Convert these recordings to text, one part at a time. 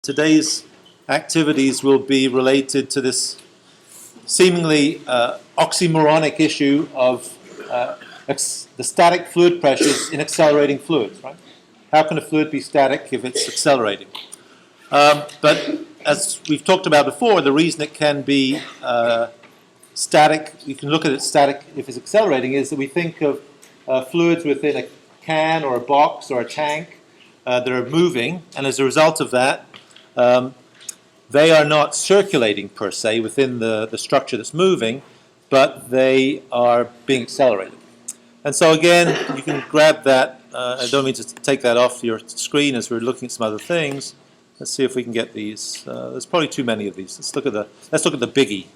Today's activities will be related to this seemingly oxymoronic issue of the static fluid pressures in accelerating fluids, right? How can a fluid be static if it's accelerating? But as we've talked about before, the reason it can be static, you can look at it static if it's accelerating, is that we think of fluids within a can or a box or a tank that are moving, and as a result of that, they are not circulating per se within the structure that's moving, but they are being accelerated. And so again, you can grab that. I don't mean to take that off your screen as we're looking at some other things. Let's see if we can get these. There's probably too many of these. Let's look at the biggie.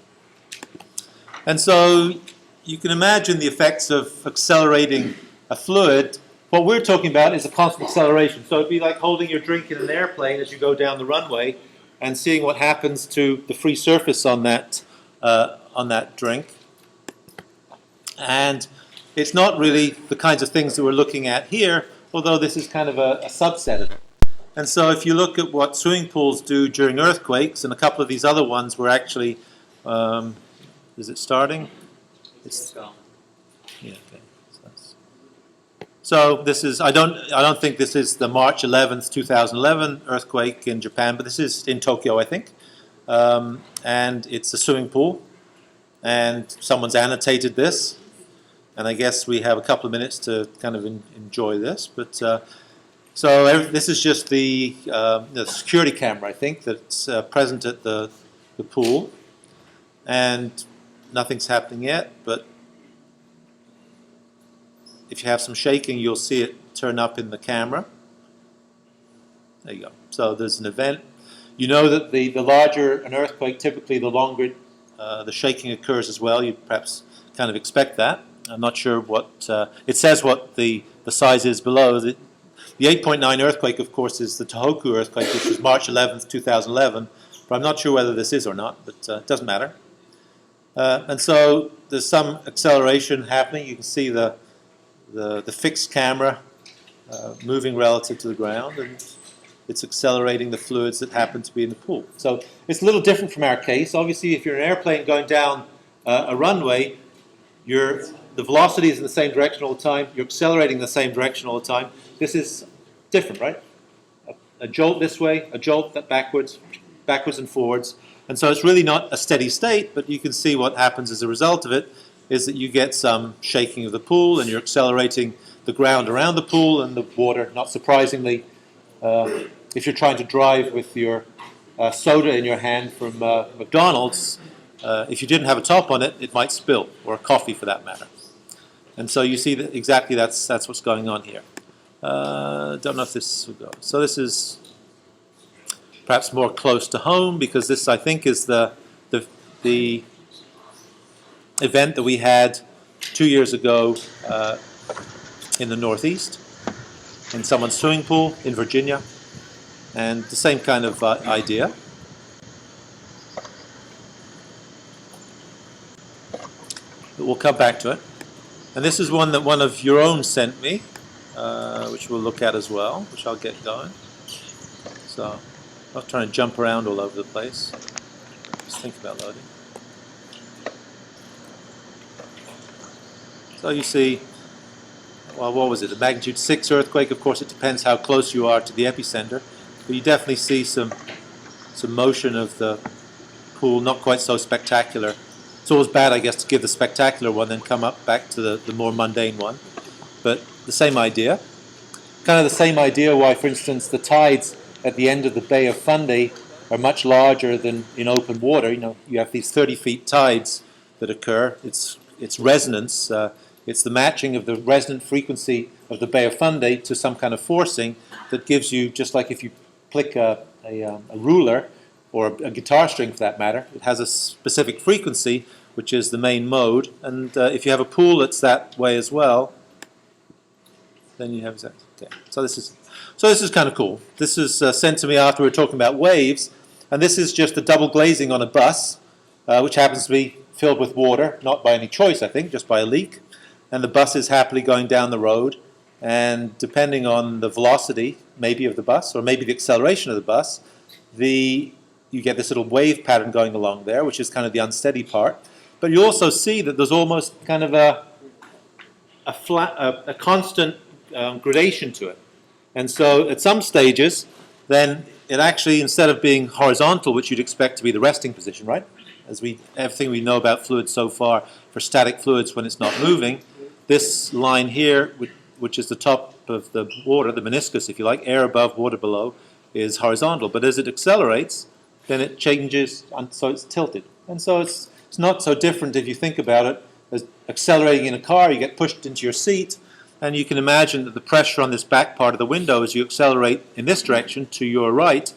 And so you can imagine the effects of accelerating a fluid. What we're talking about is a constant acceleration. So it'd be like holding your drink in an airplane as you go down the runway and seeing what happens to the free surface on that drink. And it's not really the kinds of things that we're looking at here, although this is kind of a subset of it. And so if you look at what swimming pools do during earthquakes, and a couple of these other ones were actually, is it starting? It's yeah, okay. So this is, I don't think this is the March 11th, 2011 earthquake in Japan, but this is in Tokyo, I think. And it's a swimming pool, and someone's annotated this. And I guess we have a couple of minutes to kind of enjoy this. But so this is just the security camera, I think, that's present at the pool. And nothing's happening yet, but if you have some shaking, you'll see it turn up in the camera. There you go. So there's an event. You know that the larger an earthquake, typically the longer the shaking occurs as well. You perhaps kind of expect that. I'm not sure what it says what the size is below. The 8.9 earthquake, of course, is the Tohoku earthquake, which was March 11th, 2011. But I'm not sure whether this is or not, but it doesn't matter. And so there's some acceleration happening. You can see the fixed camera moving relative to the ground, and it's accelerating the fluids that happen to be in the pool. So it's a little different from our case. Obviously, if you're in an airplane going down a runway, the velocity is in the same direction all the time. You're accelerating in the same direction all the time. This is different, right? A jolt this way, a jolt that backwards and forwards. And so it's really not a steady state, but you can see what happens as a result of it is that you get some shaking of the pool, and you're accelerating the ground around the pool and the water. Not surprisingly, if you're trying to drive with your soda in your hand from McDonald's, if you didn't have a top on it, it might spill, or a coffee for that matter. And so you see that exactly that's what's going on here. Don't know if this will go. So this is perhaps more close to home, because this, I think, is the event that we had 2 years ago in the Northeast, in someone's swimming pool in Virginia, and the same kind of idea. But we'll come back to it. And this is one that one of your own sent me, which we'll look at as well, which I'll get going. So I'm not trying to jump around all over the place. Just think about loading. So you see, well, what was it? A magnitude 6 earthquake. Of course, it depends how close you are to the epicenter. But you definitely see some motion of the pool, not quite so spectacular. It's always bad, I guess, to give the spectacular one, then come up back to the more mundane one. But the same idea. Kind of the same idea why, for instance, the tides at the end of the Bay of Fundy are much larger than in open water. You know, you have these 30 feet tides that occur. It's resonance. It's the matching of the resonant frequency of the Bay of Fundy to some kind of forcing that gives you, just like if you click a ruler, or a guitar string for that matter, it has a specific frequency, which is the main mode. And if you have a pool that's that way as well, then you have that. Okay. So this is kind of cool. This is sent to me after we were talking about waves, and this is just the double glazing on a bus, which happens to be filled with water, not by any choice, I think, just by a leak. And the bus is happily going down the road, and depending on the velocity, maybe of the bus, or maybe the acceleration of the bus, you get this little wave pattern going along there, which is kind of the unsteady part. But you also see that there's almost kind of a constant gradation to it. And so at some stages, then it actually, instead of being horizontal, which you'd expect to be the resting position, right? Everything we know about fluids so far for static fluids when it's not moving, this line here, which is the top of the water, the meniscus, if you like, air above, water below, is horizontal. But as it accelerates, then it changes, so it's tilted. And so it's not so different if you think about it as accelerating in a car. You get pushed into your seat, and you can imagine that the pressure on this back part of the window as you accelerate in this direction to your right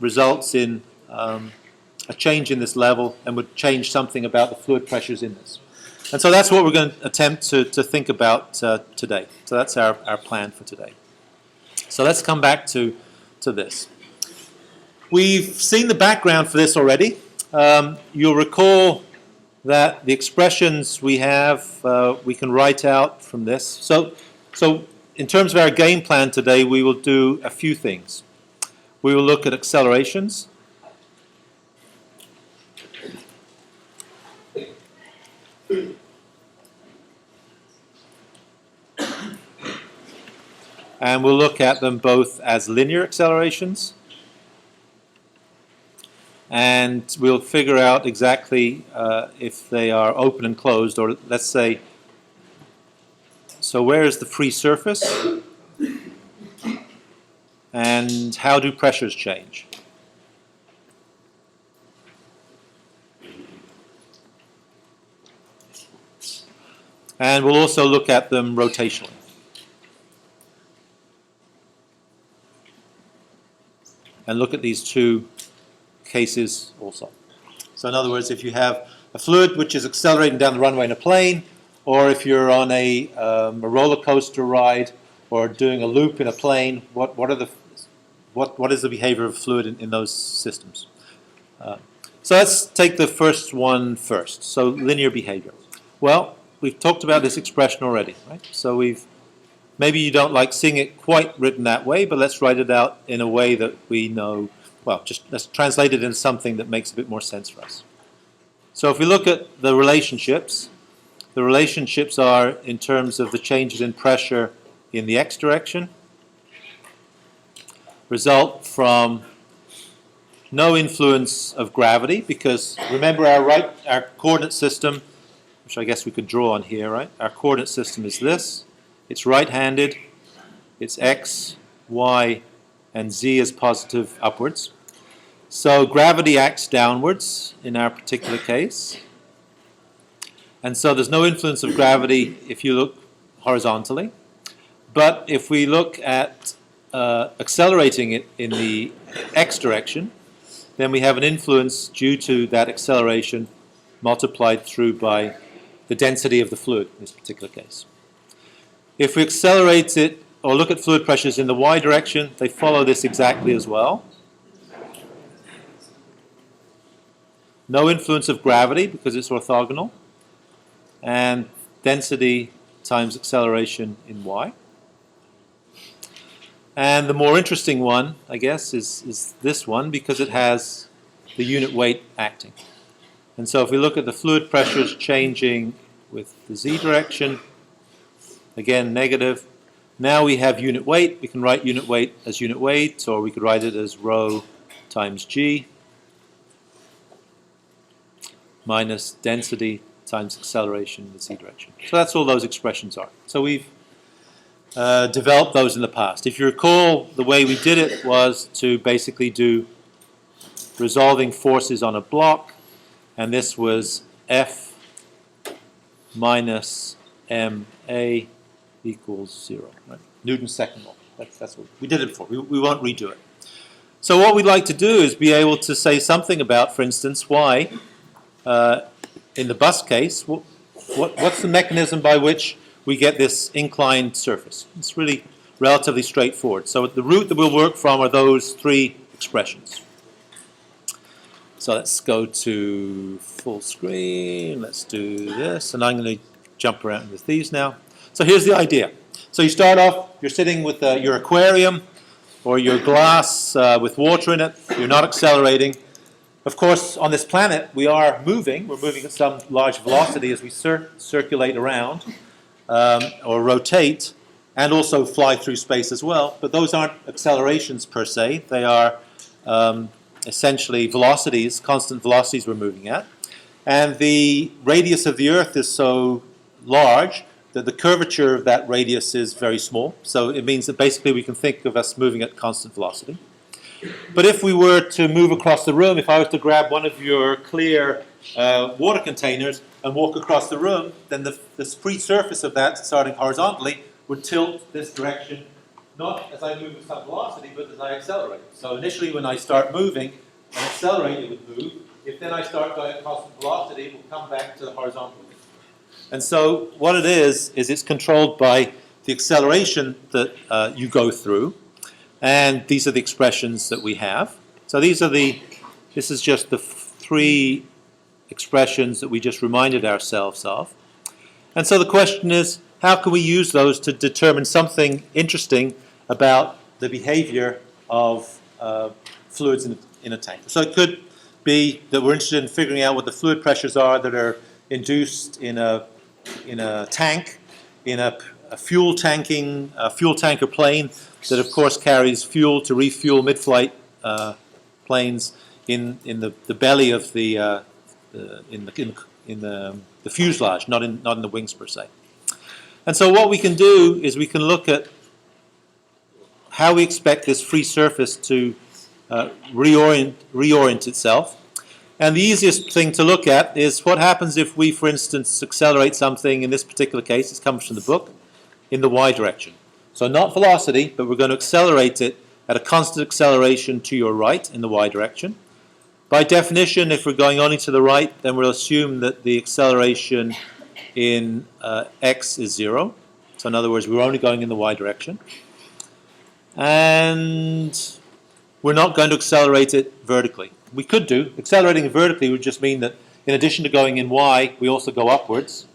results in a change in this level and would change something about the fluid pressures in this. And so that's what we're going to attempt to think about today. So that's our plan for today. So let's come back to this. We've seen the background for this already. You'll recall that the expressions we have, we can write out from this. So in terms of our game plan today, we will do a few things. We will look at accelerations. And we'll look at them both as linear accelerations, and we'll figure out exactly if they are open and closed, or let's say, so where is the free surface, and how do pressures change? And we'll also look at them rotationally. And look at these two cases also. So in other words, if you have a fluid which is accelerating down the runway in a plane, or if you're on a roller coaster ride or doing a loop in a plane, what is the behavior of fluid in those systems? So let's take the first one first. So linear behavior. Well, we've talked about this expression already, right? So maybe you don't like seeing it quite written that way, but let's write it out in a way that we know. Well, just let's translate it into something that makes a bit more sense for us. So if we look at the relationships are in terms of the changes in pressure in the x direction, result from no influence of gravity, because remember our coordinate system, which I guess we could draw on here, right? Our coordinate system is this. It's right-handed. It's x, y, and z is positive upwards. So gravity acts downwards in our particular case. And so there's no influence of gravity if you look horizontally. But if we look at accelerating it in the x direction, then we have an influence due to that acceleration multiplied through by the density of the fluid in this particular case. If we accelerate it or look at fluid pressures in the y direction, they follow this exactly as well. No influence of gravity because it's orthogonal, and density times acceleration in y. And the more interesting one, I guess, is this one, because it has the unit weight acting. And so if we look at the fluid pressures changing with the z direction, again, negative. Now we have unit weight. We can write unit weight as unit weight, or we could write it as rho times g minus density times acceleration in the z direction. So that's all those expressions are. So we've developed those in the past. If you recall, the way we did it was to basically do resolving forces on a block, and this was F minus ma equals 0. Right? Newton's second law. That's what we did it before. We won't redo it. So what we'd like to do is be able to say something about, for instance, why in the bus case, what's the mechanism by which we get this inclined surface? It's really relatively straightforward. So the root that we'll work from are those three expressions. So let's go to full screen. Let's do this. And I'm going to jump around with these now. So here's the idea. So you start off, you're sitting with your aquarium, or your glass with water in it, you're not accelerating. Of course, on this planet, we are moving. We're moving at some large velocity as we circulate around or rotate, and also fly through space as well. But those aren't accelerations per se. They are essentially velocities, constant velocities we're moving at. And the radius of the Earth is so large that the curvature of that radius is very small. So it means that basically we can think of us moving at constant velocity. But if we were to move across the room, if I was to grab one of your clear water containers and walk across the room, then the free surface of that, starting horizontally, would tilt this direction, not as I move with some velocity, but as I accelerate. So initially when I start moving and accelerate, it would move. If then I start going at constant velocity, it will come back to the horizontal. And so what it is it's controlled by the acceleration that you go through. And these are the expressions that we have. So this is just the three expressions that we just reminded ourselves of. And so the question is, how can we use those to determine something interesting about the behavior of fluids in a tank? So it could be that we're interested in figuring out what the fluid pressures are that are induced in a tank, in a fuel tanker plane that of course carries fuel to refuel mid-flight planes in the belly of the fuselage, not in the wings per se. And so what we can do is we can look at how we expect this free surface to reorient itself. And the easiest thing to look at is what happens if we, for instance, accelerate something, in this particular case, it comes from the book, in the y direction. So not velocity, but we're going to accelerate it at a constant acceleration to your right in the y direction. By definition, if we're going only to the right, then we'll assume that the acceleration in x is 0. So in other words, we're only going in the y direction. And we're not going to accelerate it vertically. We could do. Accelerating it vertically would just mean that in addition to going in y, we also go upwards.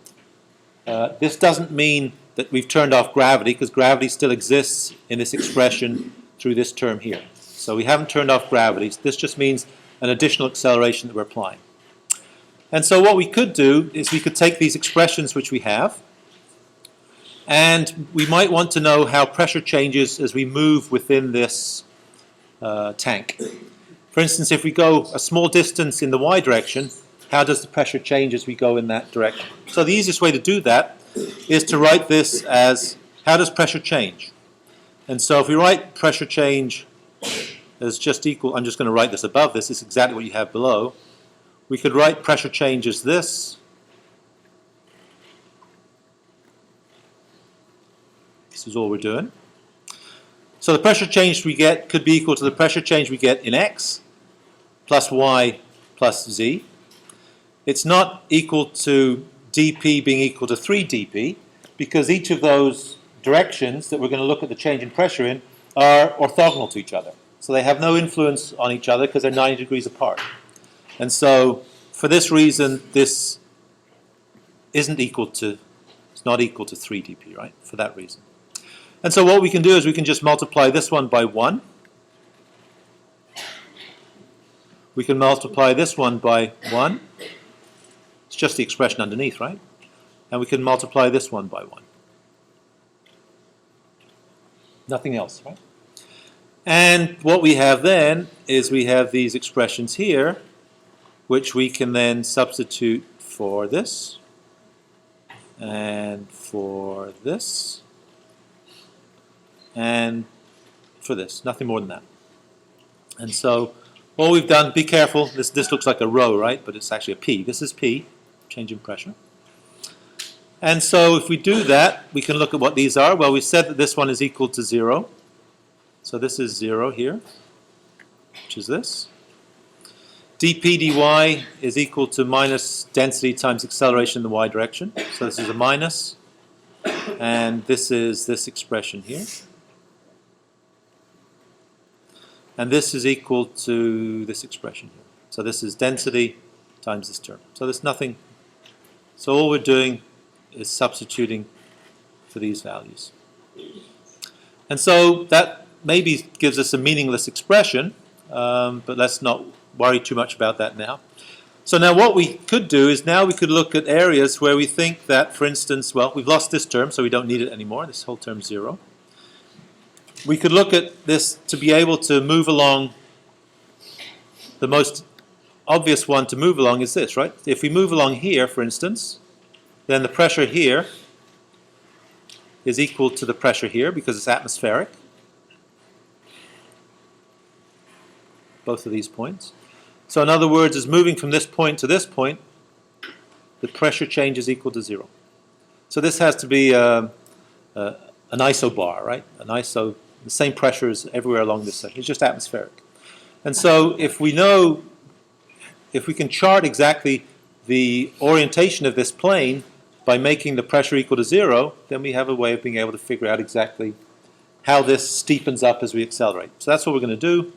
This doesn't mean that we've turned off gravity, because gravity still exists in this expression through this term here. So we haven't turned off gravity. This just means an additional acceleration that we're applying. And so what we could do is we could take these expressions which we have, and we might want to know how pressure changes as we move within this tank. For instance, if we go a small distance in the y direction, how does the pressure change as we go in that direction? So the easiest way to do that is to write this as, how does pressure change? And so if we write pressure change as just equal, I'm just going to write this above this, it's exactly what you have below. We could write pressure change as this. This is all we're doing. So the pressure change we get could be equal to the pressure change we get in x plus y plus z. It's not equal to dp being equal to 3 dp, because each of those directions that we're going to look at the change in pressure in are orthogonal to each other. So they have no influence on each other because they're 90 degrees apart. And so for this reason, this isn't equal to, it's not equal to 3 dp, right? For that reason. And so what we can do is we can just multiply this one by 1. We can multiply this one by 1. It's just the expression underneath, right? And we can multiply this one by 1. Nothing else, right? And what we have then is we have these expressions here, which we can then substitute for this, and for this, and for this. Nothing more than that. And so all we've done, be careful, this looks like a rho, right? But it's actually a P. This is P, change in pressure. And so if we do that, we can look at what these are. Well, we said that this one is equal to 0. So this is 0 here, which is this. dp dy is equal to minus density times acceleration in the y direction. So this is a minus. And this is this expression here. And this is equal to this expression here. So this is density times this term. So there's nothing. So all we're doing is substituting for these values. And so that maybe gives us a meaningless expression, but let's not worry too much about that now. So now what we could do is now we could look at areas where we think that, for instance, well, we've lost this term, so we don't need it anymore. This whole term's 0. We could look at this to be able to move along. The most obvious one to move along is this, right? If we move along here, for instance, then the pressure here is equal to the pressure here because it's atmospheric. Both of these points. So in other words, as moving from this point to this point, the pressure change is equal to 0. So this has to be an isobar, right? An iso, the same pressure as everywhere along this section. It's just atmospheric. And so if we know, if we can chart exactly the orientation of this plane by making the pressure equal to 0, then we have a way of being able to figure out exactly how this steepens up as we accelerate. So that's what we're going to do.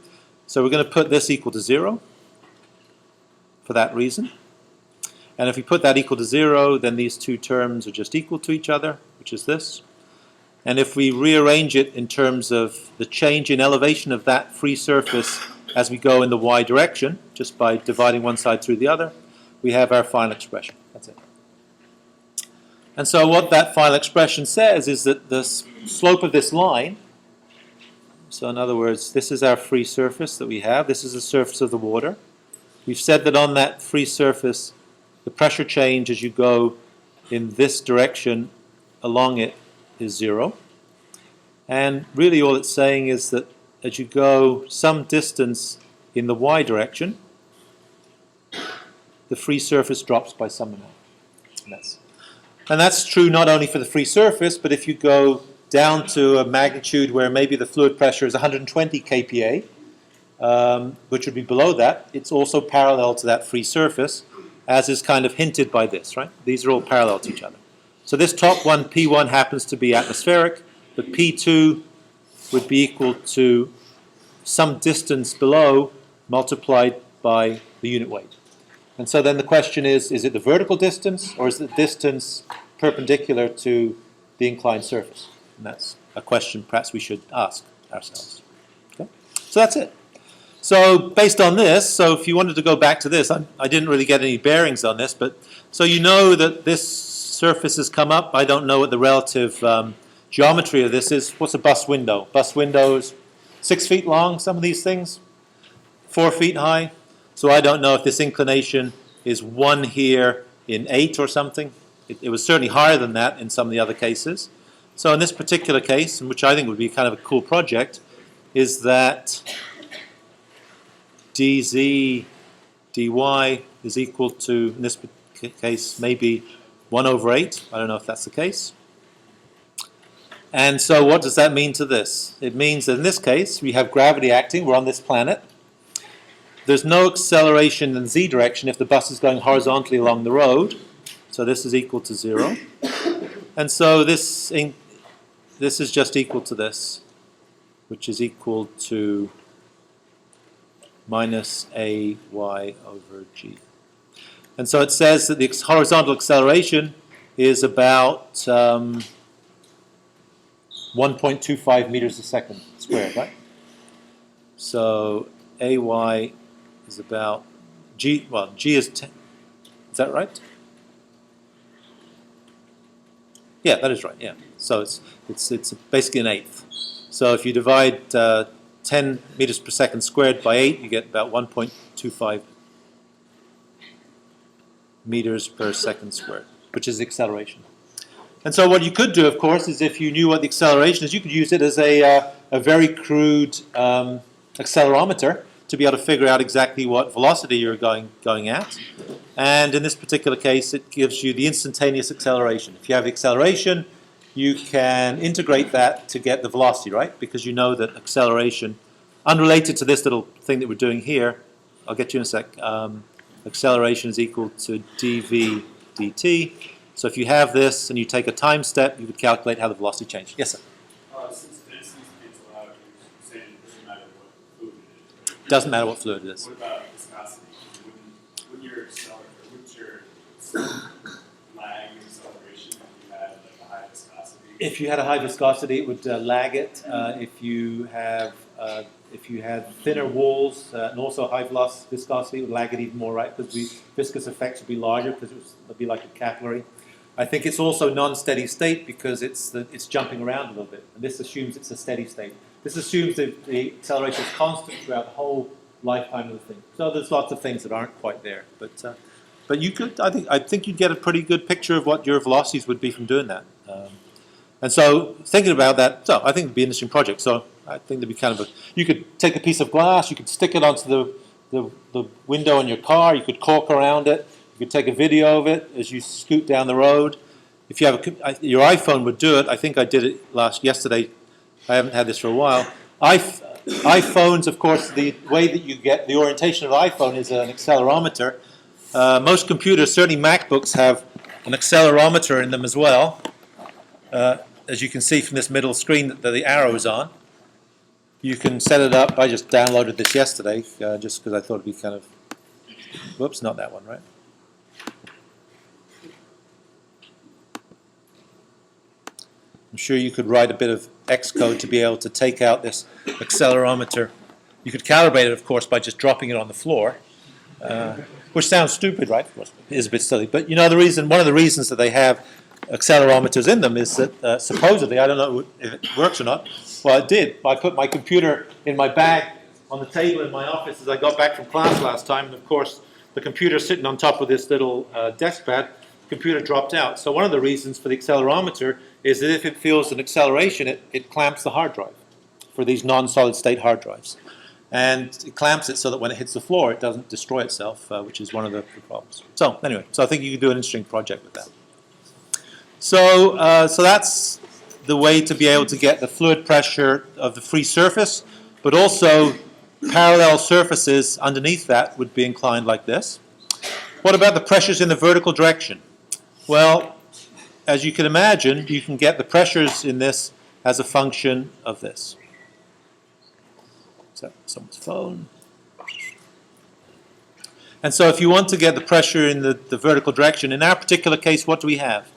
So we're going to put this equal to 0 for that reason. And if we put that equal to 0, then these two terms are just equal to each other, which is this. And if we rearrange it in terms of the change in elevation of that free surface as we go in the y direction, just by dividing one side through the other, we have our final expression. That's it. And so what that final expression says is that the slope of this line, so in other words, this is our free surface that we have. This is the surface of the water. We've said that on that free surface, the pressure change as you go in this direction along it is 0. And really all it's saying is that as you go some distance in the y direction, the free surface drops by some amount. And that's true not only for the free surface, but if you go down to a magnitude where maybe the fluid pressure is 120 kPa, which would be below that, it's also parallel to that free surface, as is kind of hinted by this, right? These are all parallel to each other. So this top one, P1, happens to be atmospheric, but P2 would be equal to some distance below multiplied by the unit weight. And so then the question is it the vertical distance or is it the distance perpendicular to the inclined surface? And that's a question perhaps we should ask ourselves. Okay? So that's it. So based on this, so if you wanted to go back to this, I didn't really get any bearings on this, but so you know that this surface has come up. I don't know what the relative geometry of this is. What's a bus window? Bus windows 6 feet long, some of these things, 4 feet high. So I don't know if this inclination is 1 here in 8 or something. It was certainly higher than that in some of the other cases. So in this particular case, which I think would be kind of a cool project, is that dz dy is equal to, in this case, maybe 1/8. I don't know if that's the case. And so what does that mean to this? It means that in this case, we have gravity acting. We're on this planet. There's no acceleration in z direction if the bus is going horizontally along the road. So this is equal to 0. And so this is just equal to this, which is equal to minus ay over g. And so it says that the horizontal acceleration is about 1.25 meters a second squared, right? So ay is about g, well, g is 10. Is that right? Yeah, that is right, yeah. So it's basically an eighth. So if you divide 10 meters per second squared by 8, you get about 1.25 meters per second squared, which is the acceleration. And so what you could do, of course, is if you knew what the acceleration is, you could use it as a very crude accelerometer to be able to figure out exactly what velocity you're going at. And in this particular case, it gives you the instantaneous acceleration. If you have the acceleration, you can integrate that to get the velocity, right? Because you know that acceleration, unrelated to this little thing that we're doing here, I'll get you in a sec, acceleration is equal to dv dt. So if you have this and you take a time step, you would calculate how the velocity changes. Yes, sir? Since density is allowed, you're saying it doesn't matter what fluid it is. Doesn't matter what fluid it is. What about viscosity? Wouldn't your lag acceleration if you had like a high viscosity? If you had a high viscosity, it would lag it. If you had thinner walls and also high viscosity, it would lag it even more, right? Because the viscous effects would be larger because it would be like a capillary. I think it's also non-steady state because it's jumping around a little bit, and this assumes it's a steady state. This assumes that the acceleration is constant throughout the whole lifetime of the thing. So there's lots of things that aren't quite there, but you could. I think you'd get a pretty good picture of what your velocities would be from doing that. And so thinking about that, so I think it'd be an interesting project. So I think there'd be kind of you could take a piece of glass, you could stick it onto the window in your car, you could cork around it, you could take a video of it as you scoot down the road. If you have your iPhone would do it. I think I did it yesterday. I haven't had this for a while. iPhones, of course, the way that you get the orientation of the iPhone is an accelerometer. Most computers, certainly MacBooks, have an accelerometer in them as well. As you can see from this middle screen that the arrow is on. You can set it up. I just downloaded this yesterday just because I thought it'd be kind of, whoops, not that one, right? I'm sure you could write a bit of Xcode to be able to take out this accelerometer. You could calibrate it, of course, by just dropping it on the floor, which sounds stupid, right? Of course, it is a bit silly. But you know, one of the reasons that they have accelerometers in them is that supposedly, I don't know if it works or not, well, it did. I put my computer in my bag on the table in my office as I got back from class last time, and of course, the computer sitting on top of this little desk pad, the computer dropped out. So one of the reasons for the accelerometer is that if it feels an acceleration, it clamps the hard drive for these non-solid state hard drives. And it clamps it so that when it hits the floor, it doesn't destroy itself, which is one of the problems. So anyway, so I think you could do an interesting project with that. So that's the way to be able to get the fluid pressure of the free surface, but also parallel surfaces underneath that would be inclined like this. What about the pressures in the vertical direction? Well, as you can imagine, you can get the pressures in this as a function of this. So someone's phone. And so if you want to get the pressure in the vertical direction, in our particular case, what do we have?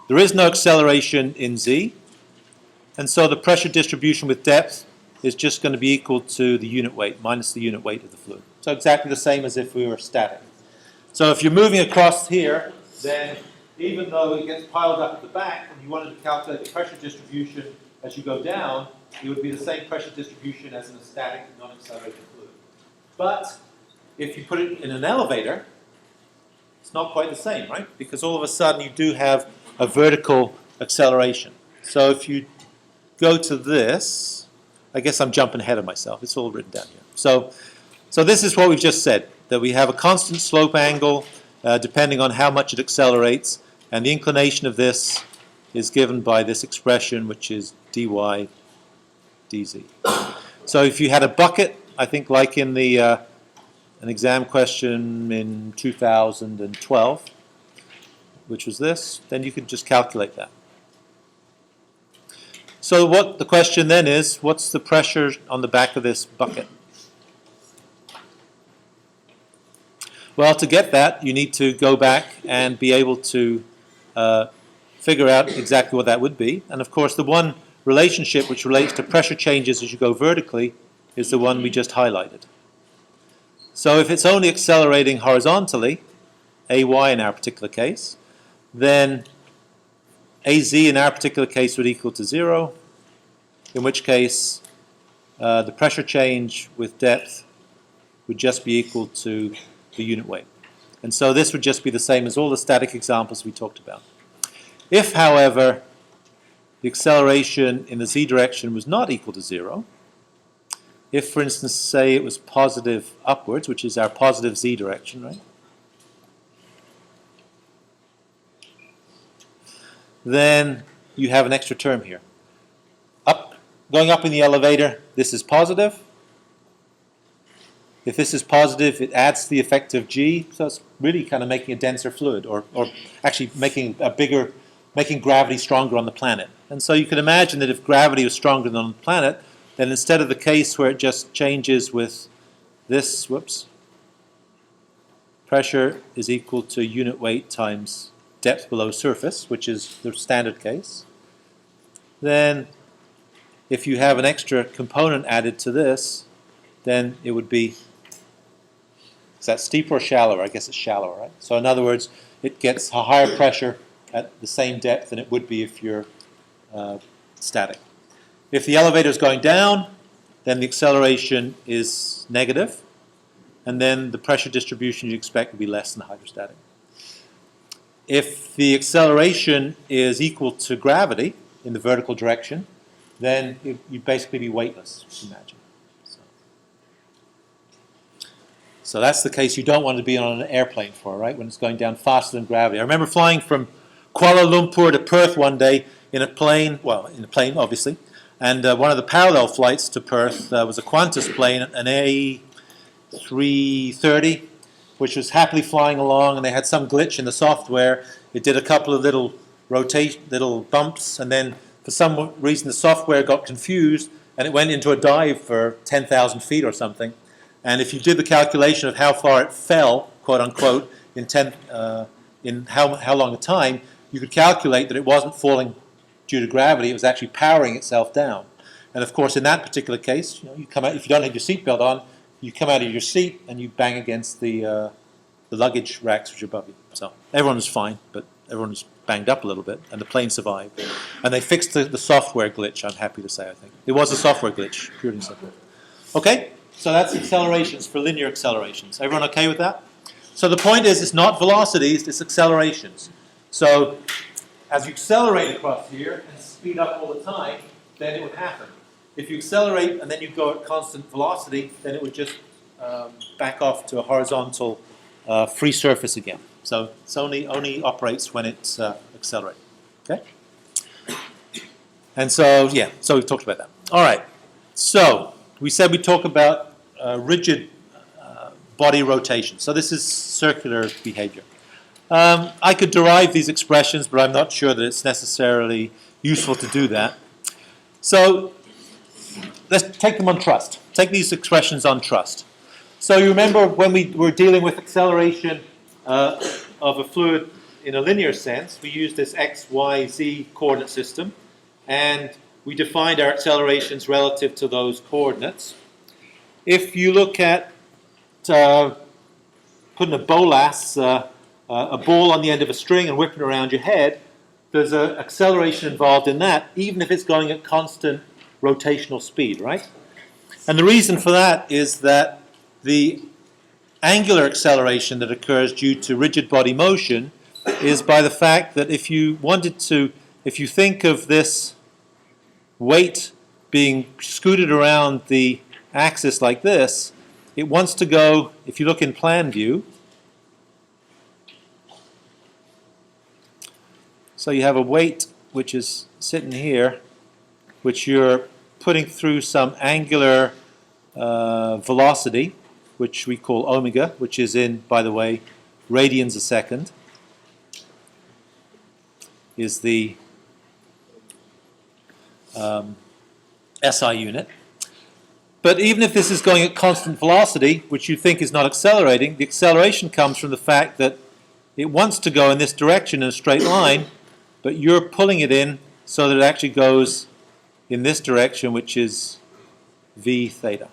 There is no acceleration in z, and so the pressure distribution with depth is just going to be equal to the unit weight minus the unit weight of the fluid. So exactly the same as if we were static. So if you're moving across here, then even though it gets piled up at the back, and you wanted to calculate the pressure distribution as you go down, it would be the same pressure distribution as in a static, non-accelerated fluid. But if you put it in an elevator, it's not quite the same, right? Because all of a sudden you do have a vertical acceleration. So if you go to this, I guess I'm jumping ahead of myself. It's all written down here. So this is what we've just said, that we have a constant slope angle depending on how much it accelerates, and the inclination of this is given by this expression, which is dy dz. So if you had a bucket, I think like in the an exam question in 2012, which was this, then you could just calculate that. So what the question then is, what's the pressure on the back of this bucket? Well, to get that, you need to go back and be able to figure out exactly what that would be. And of course, the one relationship which relates to pressure changes as you go vertically is the one we just highlighted. So if it's only accelerating horizontally, AY in our particular case, then AZ in our particular case would equal to 0, in which case the pressure change with depth would just be equal to the unit weight. And so this would just be the same as all the static examples we talked about. If, however, the acceleration in the z direction was not equal to 0, if, for instance, say it was positive upwards, which is our positive z direction, right? Then you have an extra term here. Going up in the elevator, this is positive. If this is positive, it adds to the effect of g, so it's really kind of making a denser fluid, or actually making gravity stronger on the planet. And so you can imagine that if gravity was stronger than on the planet, then instead of the case where it just changes with this, pressure is equal to unit weight times depth below surface, which is the standard case. then if you have an extra component added to this, then it would be, is that steeper or shallower? I guess it's shallower, right? So in other words, it gets a higher pressure at the same depth than it would be if you're static. If the elevator is going down, then the acceleration is negative, and then the pressure distribution you'd expect would be less than the hydrostatic. If the acceleration is equal to gravity in the vertical direction, then you'd basically be weightless, imagine. So that's the case you don't want to be on an airplane for, right, when it's going down faster than gravity. I remember flying from Kuala Lumpur to Perth one day in a plane, obviously, and one of the parallel flights to Perth was a Qantas plane, an A330, which was happily flying along, and they had some glitch in the software. It did a couple of little bumps, and then for some reason the software got confused, and it went into a dive for 10,000 feet or something. And if you did the calculation of how far it fell, quote unquote, in how long a time, you could calculate that it wasn't falling due to gravity; it was actually powering itself down. And of course, in that particular case, you come out, if you don't have your seatbelt on, you come out of your seat and you bang against the luggage racks which are above you. So everyone was fine, but everyone was banged up a little bit, and the plane survived. And they fixed the software glitch. I'm happy to say, I think it was a software glitch, purely simple. Okay. So that's accelerations for linear accelerations. Everyone okay with that? So the point is, it's not velocities, it's accelerations. So as you accelerate across here and speed up all the time, then it would happen. If you accelerate and then you go at constant velocity, then it would just back off to a horizontal free surface again. So it only operates when it's accelerating. Okay? And so, yeah, so we've talked about that. All right. So we said we'd talk about rigid body rotation. So this is circular behavior. I could derive these expressions, but I'm not sure that it's necessarily useful to do that. So let's take them on trust. Take these expressions on trust. So you remember when we were dealing with acceleration of a fluid in a linear sense, we used this x, y, z coordinate system, and we defined our accelerations relative to those coordinates. If you look at putting a bolas, a ball on the end of a string and whipping it around your head, there's an acceleration involved in that, even if it's going at constant rotational speed, right? And the reason for that is that the angular acceleration that occurs due to rigid body motion is by the fact that if you think of this weight being scooted around the axis like this, it wants to go, if you look in plan view, so you have a weight which is sitting here, which you're putting through some angular velocity, which we call omega, which is in, by the way, radians a second, is the SI unit. But even if this is going at constant velocity, which you think is not accelerating, the acceleration comes from the fact that it wants to go in this direction in a straight line, but you're pulling it in so that it actually goes in this direction, which is v theta.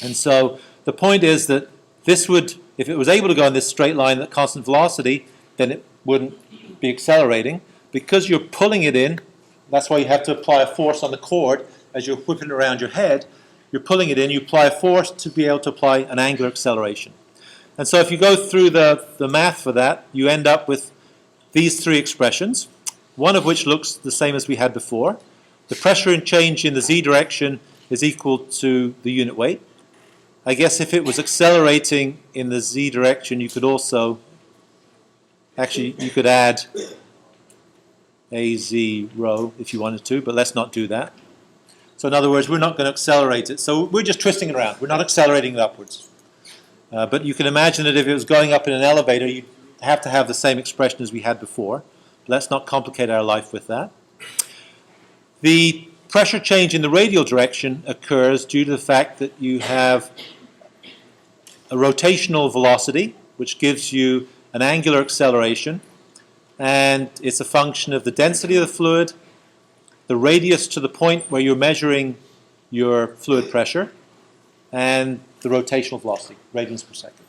And so the point is that this would, if it was able to go in this straight line at constant velocity, then it wouldn't be accelerating. Because you're pulling it in, that's why you have to apply a force on the cord as you're whipping it around your head. You're pulling it in, you apply a force to be able to apply an angular acceleration. And so if you go through the math for that, you end up with these three expressions, one of which looks the same as we had before. The pressure and change in the z direction is equal to the unit weight. I guess if it was accelerating in the z direction, you could also, actually you could add az rho if you wanted to, but let's not do that. So in other words, we're not going to accelerate it. So we're just twisting it around. We're not accelerating it upwards. But you can imagine that if it was going up in an elevator, you'd have to have the same expression as we had before. Let's not complicate our life with that. The pressure change in the radial direction occurs due to the fact that you have a rotational velocity, which gives you an angular acceleration, and it's a function of the density of the fluid the radius to the point where you're measuring your fluid pressure, and the rotational velocity, radians per second.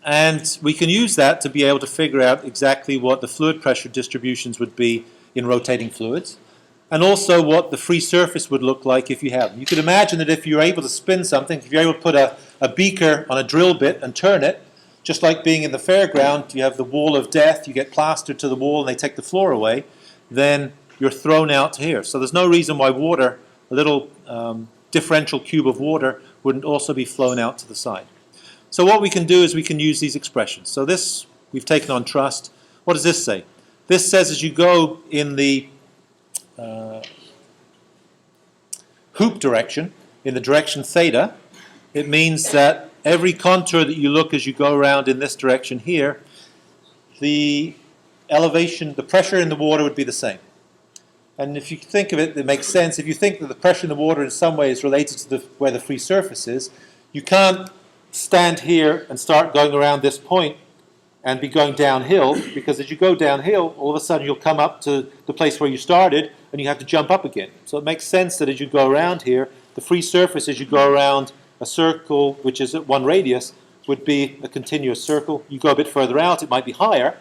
And we can use that to be able to figure out exactly what the fluid pressure distributions would be in rotating fluids, and also what the free surface would look like if you have them. You could imagine that if you're able to spin something, if you're able to put a beaker on a drill bit and turn it, just like being in the fairground, you have the wall of death, you get plastered to the wall and they take the floor away, then you're thrown out to here. So there's no reason why water, a little differential cube of water, wouldn't also be flown out to the side. So what we can do is we can use these expressions. So this we've taken on trust. What does this say? This says as you go in the hoop direction, in the direction theta, it means that every contour that you look as you go around in this direction here, the elevation, the pressure in the water would be the same. And if you think of it, it makes sense. If you think that the pressure in the water in some way is related to where the free surface is, you can't stand here and start going around this point and be going downhill, because as you go downhill, all of a sudden you'll come up to the place where you started and you have to jump up again. So it makes sense that as you go around here, the free surface as you go around a circle which is at one radius would be a continuous circle. You go a bit further out, it might be higher,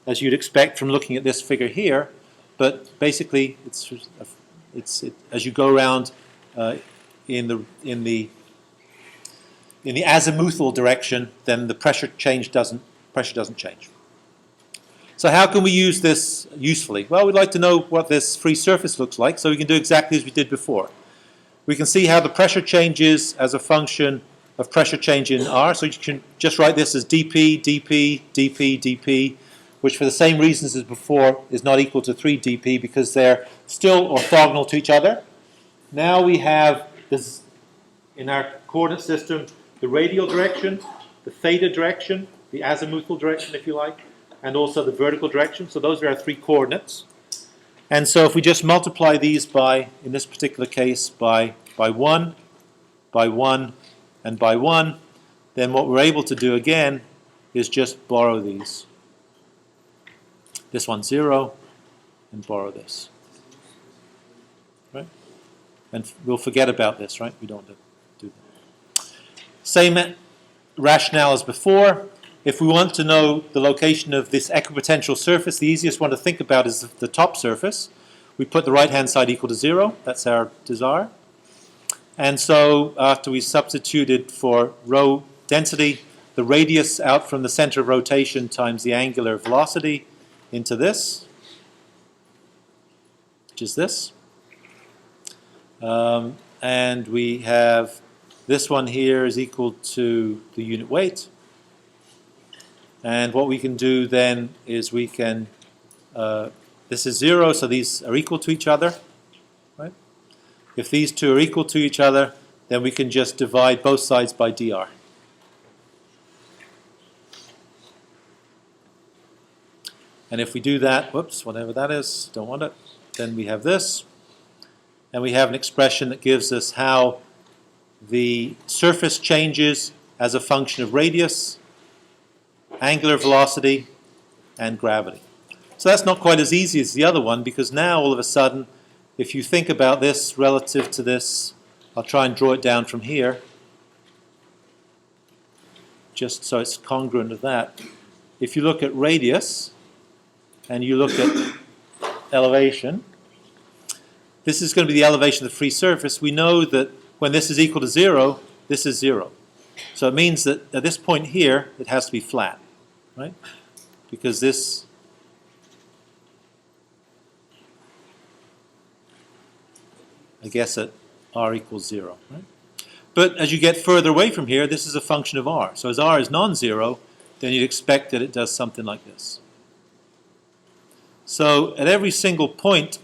as you'd expect from looking at this figure here, but basically it's as you go around in the azimuthal direction, then the pressure doesn't change. So how can we use this usefully? Well, we'd like to know what this free surface looks like, so we can do exactly as we did before. We can see how the pressure changes as a function of pressure change in R. So you can just write this as dP, dP, dP, dP, which for the same reasons as before is not equal to 3 dP because they're still orthogonal to each other. Now we have this in our coordinate system, the radial direction, the theta direction, the azimuthal direction if you like, and also the vertical direction. So those are our three coordinates. And so if we just multiply these by, in this particular case, by 1, and by 1, then what we're able to do again is just borrow these. This one's 0, and borrow this. Right? And we'll forget about this, right? We don't do that. Same rationale as before. If we want to know the location of this equipotential surface, the easiest one to think about is the top surface. We put the right-hand side equal to 0. That's our desire. And so after we substituted for rho density, the radius out from the center of rotation times the angular velocity into this, which is this. And we have this one here is equal to the unit weight. And what we can do then is we can, this is 0, so these are equal to each other. Right? If these two are equal to each other, then we can just divide both sides by dr. And if we do that, whoops, whatever that is, don't want it, then we have this. And we have an expression that gives us how the surface changes as a function of radius, angular velocity, and gravity. So that's not quite as easy as the other one, because now all of a sudden, if you think about this relative to this, I'll try and draw it down from here, just so it's congruent with that. If you look at radius, and you look at elevation, this is going to be the elevation of the free surface. We know that when this is equal to 0, this is 0. So it means that at this point here, it has to be flat, right? Because this I guess at r equals 0. Right? But as you get further away from here, this is a function of r. So as r is non-zero, then you'd expect that it does something like this. So at every single point,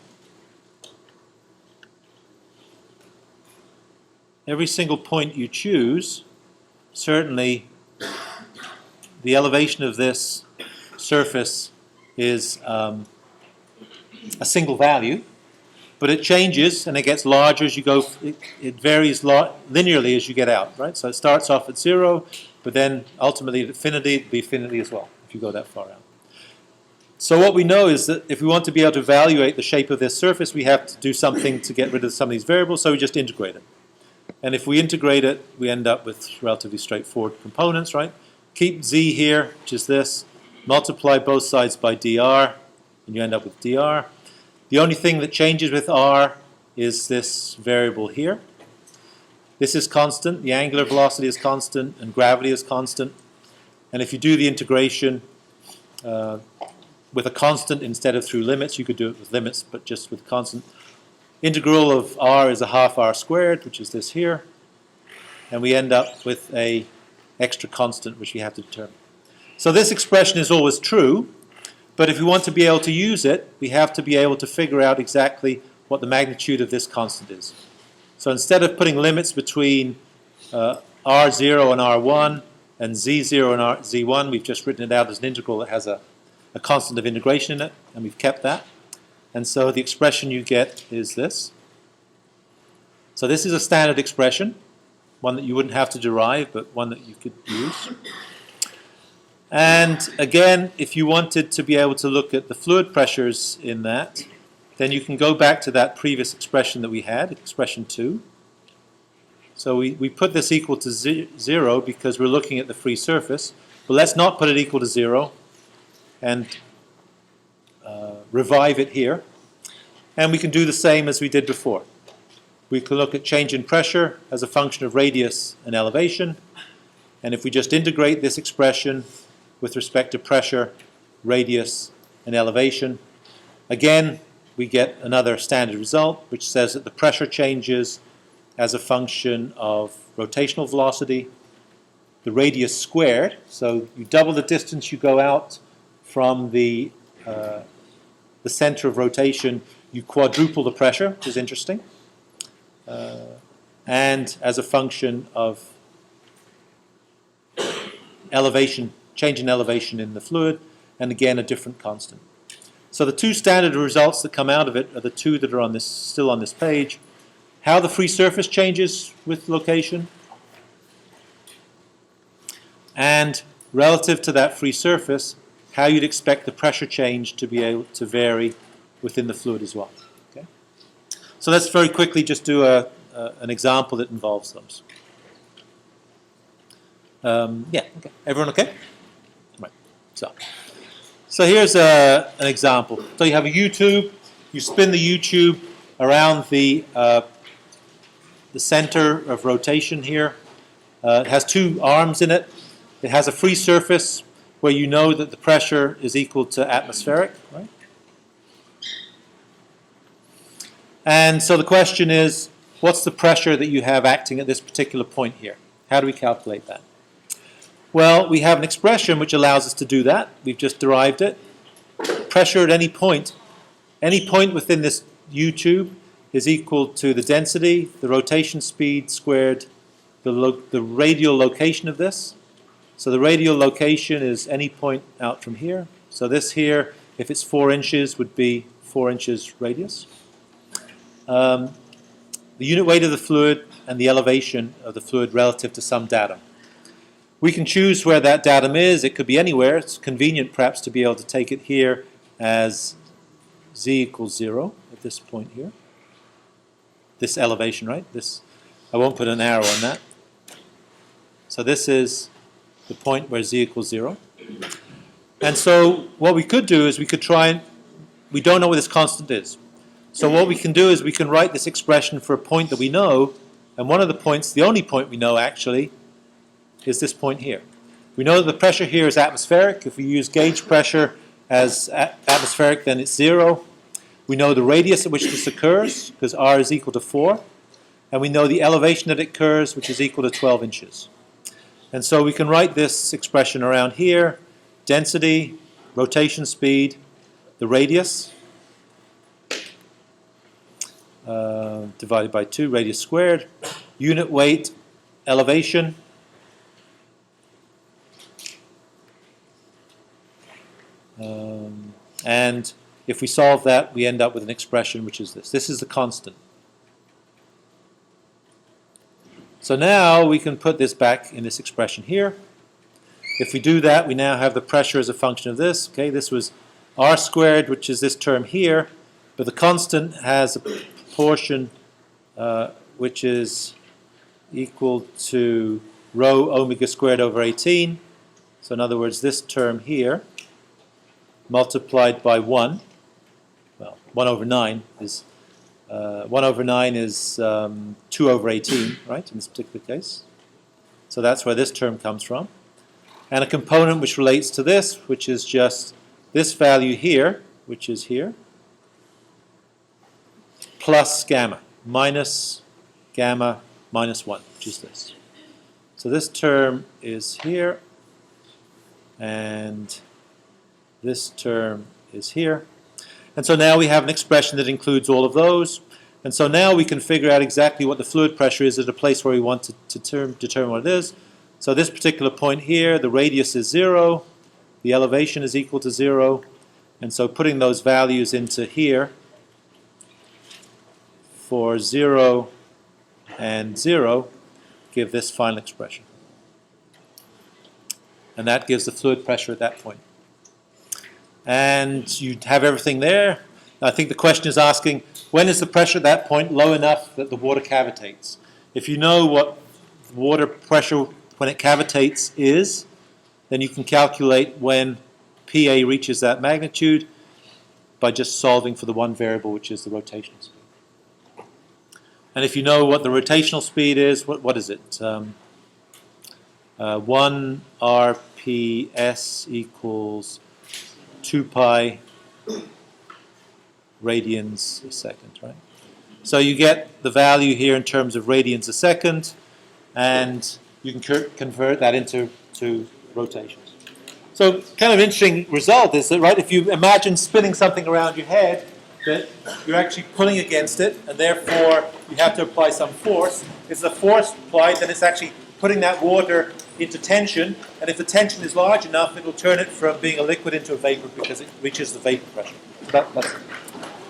you choose, certainly the elevation of this surface is a single value, but it changes and it gets larger as you go. It varies linearly as you get out, right? So it starts off at 0, but then ultimately at infinity, it'll be infinity as well if you go that far out. So what we know is that if we want to be able to evaluate the shape of this surface, we have to do something to get rid of some of these variables, so we just integrate it. And if we integrate it, we end up with relatively straightforward components, right? Keep z here, which is this, multiply both sides by dr, and you end up with dr. The only thing that changes with r is this variable here. This is constant, the angular velocity is constant, and gravity is constant. And if you do the integration with a constant instead of through limits, you could do it with limits, but just with constant. Integral of r is a half r squared, which is this here. And we end up with a extra constant, which we have to determine. So this expression is always true, but if we want to be able to use it, we have to be able to figure out exactly what the magnitude of this constant is. So instead of putting limits between r0 and r1 and z0 and z1, we've just written it out as an integral that has a constant of integration in it, and we've kept that. And so the expression you get is this. So this is a standard expression, one that you wouldn't have to derive, but one that you could use. And again, if you wanted to be able to look at the fluid pressures in that, then you can go back to that previous expression that we had, expression 2. So we put this equal to 0 because we're looking at the free surface. But let's not put it equal to 0 and revive it here. And we can do the same as we did before. We can look at change in pressure as a function of radius and elevation. And if we just integrate this expression with respect to pressure, radius, and elevation, again, we get another standard result, which says that the pressure changes as a function of rotational velocity, the radius squared. So you double the distance you go out from the center of rotation, you quadruple the pressure, which is interesting, and as a function of elevation, change in elevation in the fluid, and again a different constant. So the two standard results that come out of it are the two that are on this, still on this page. How the free surface changes with location, and relative to that free surface, how you'd expect the pressure change to be able to vary within the fluid as well. Okay? So let's very quickly just do an example that involves those. Yeah, okay. Everyone okay? Right. So here's an example. So you have a U-tube. You spin the U-tube around the center of rotation here. It has two arms in it. It has a free surface where you know that the pressure is equal to atmospheric, right? And so the question is, what's the pressure that you have acting at this particular point here? How do we calculate that? Well, we have an expression which allows us to do that. We've just derived it. Pressure at any point within this U-tube is equal to the density, the rotation speed squared the radial location of this. So the radial location is any point out from here. So this here, if it's 4 inches, would be 4 inches radius. The unit weight of the fluid and the elevation of the fluid relative to some datum. We can choose where that datum is. It could be anywhere. It's convenient perhaps to be able to take it here as z equals 0 at this point here. This elevation, right? This, I won't put an arrow on that. So this is the point where z equals 0. And so what we could do is we could try and, we don't know what this constant is. So what we can do is we can write this expression for a point that we know, and one of the points, the only point we know actually, is this point here. We know that the pressure here is atmospheric. If we use gauge pressure as atmospheric, then it's 0. We know the radius at which this occurs, because r is equal to 4. And we know the elevation that it occurs, which is equal to 12 inches. And so we can write this expression around here, density, rotation speed, the radius, divided by 2, radius squared, unit weight, elevation, and if we solve that, we end up with an expression which is this. This is the constant. So now we can put this back in this expression here. If we do that, we now have the pressure as a function of this. Okay, this was r squared, which is this term here, but the constant has a proportion which is equal to rho omega squared over 18. So in other words, this term here multiplied by 1, well, 1 over 9 is 1 over 9 is 2 over 18, right, in this particular case. So that's where this term comes from. And a component which relates to this, which is just this value here, which is here, plus gamma, minus gamma minus 1, which is this. So this term is here, and this term is here. And so now we have an expression that includes all of those. And so now we can figure out exactly what the fluid pressure is at a place where we want to determine what it is. So this particular point here, the radius is 0, the elevation is equal to 0, and so putting those values into here for 0 and 0 give this final expression. And that gives the fluid pressure at that point. And you have everything there. I think the question is asking, when is the pressure at that point low enough that the water cavitates? If you know what water pressure when it cavitates is, then you can calculate when PA reaches that magnitude by just solving for the one variable, which is the rotational speed. And if you know what the rotational speed is, what is it? 1 RPS equals 2 pi radians a second, right? So you get the value here in terms of radians a second, and you can convert that into rotations. So kind of interesting result is that, right, if you imagine spinning something around your head, that you're actually pulling against it, and therefore you have to apply some force. If the force applied, then it's actually putting that water into tension, and if the tension is large enough, it will turn it from being a liquid into a vapor because it reaches the vapor pressure. So that's it.